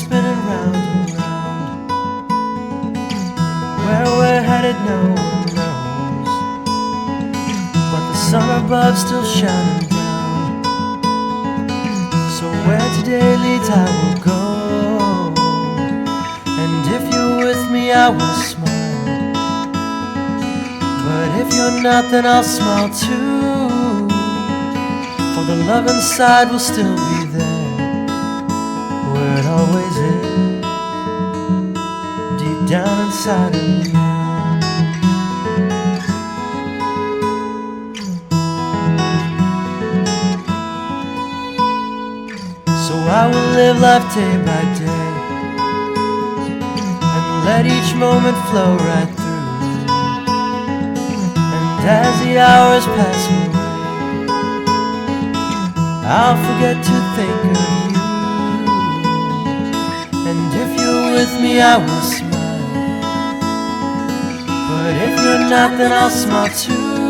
spinning round and round. Where we're headed no one knows, but the sun above still shining down. So where today leads I will go, and if you're with me I will smile, but if you're not then I'll smile too, for the love inside will still be there, where it always is, deep down inside of you. So I will live life day by day, and let each moment flow right through, and as the hours pass away, I'll forget to think of you, and if you're with me I will smile, but if you're not then I'll smile too,